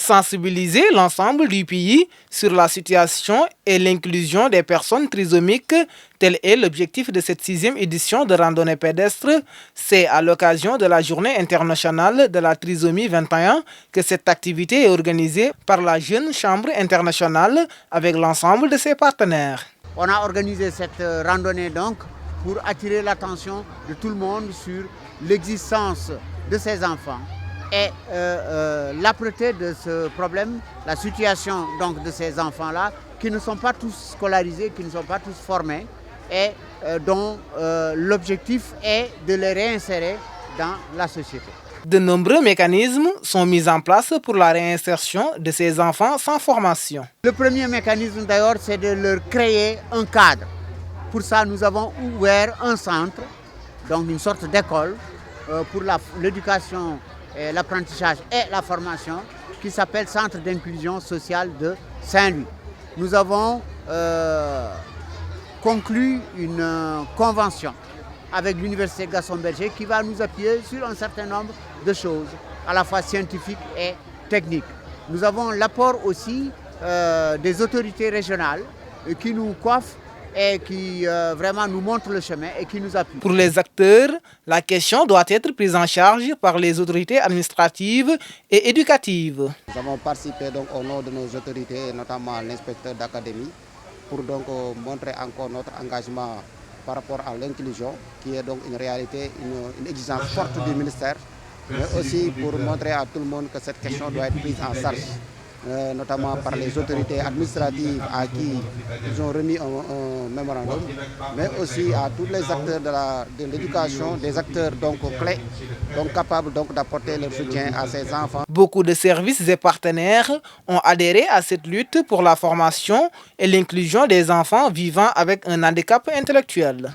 Sensibiliser l'ensemble du pays sur la situation et l'inclusion des personnes trisomiques, tel est l'objectif de cette 6e édition de randonnée pédestre. C'est à l'occasion de la Journée internationale de la trisomie 21 que cette activité est organisée par la Jeune Chambre internationale avec l'ensemble de ses partenaires. On a organisé cette randonnée donc pour attirer l'attention de tout le monde sur l'existence de ces enfants et l'âpreté de ce problème, la situation donc de ces enfants-là qui ne sont pas tous scolarisés, qui ne sont pas tous formés et dont l'objectif est de les réinsérer dans la société. De nombreux mécanismes sont mis en place pour la réinsertion de ces enfants sans formation. Le premier mécanisme d'ailleurs, c'est de leur créer un cadre. Pour ça, nous avons ouvert un centre, donc une sorte d'école pour l'éducation, l'apprentissage et la formation qui s'appelle Centre d'inclusion sociale de Saint-Louis. Nous avons conclu une convention avec l'Université Gaston Berger qui va nous appuyer sur un certain nombre de choses, à la fois scientifiques et techniques. Nous avons l'apport aussi des autorités régionales qui nous coiffent et qui vraiment nous montrent le chemin et qui nous appuient. Pour les acteurs, la question doit être prise en charge par les autorités administratives et éducatives. Nous avons participé donc au nom de nos autorités, notamment l'inspecteur d'académie, pour donc montrer encore notre engagement par rapport à l'inclusion, qui est donc une réalité, une exigence forte du ministère, mais aussi pour montrer à tout le monde que cette question doit être prise en charge, notamment par les autorités administratives à qui ils ont remis un mémorandum, mais aussi à tous les acteurs de l'éducation, des acteurs donc clés, donc capables donc d'apporter leur soutien à ces enfants. Beaucoup de services et partenaires ont adhéré à cette lutte pour la formation et l'inclusion des enfants vivant avec un handicap intellectuel.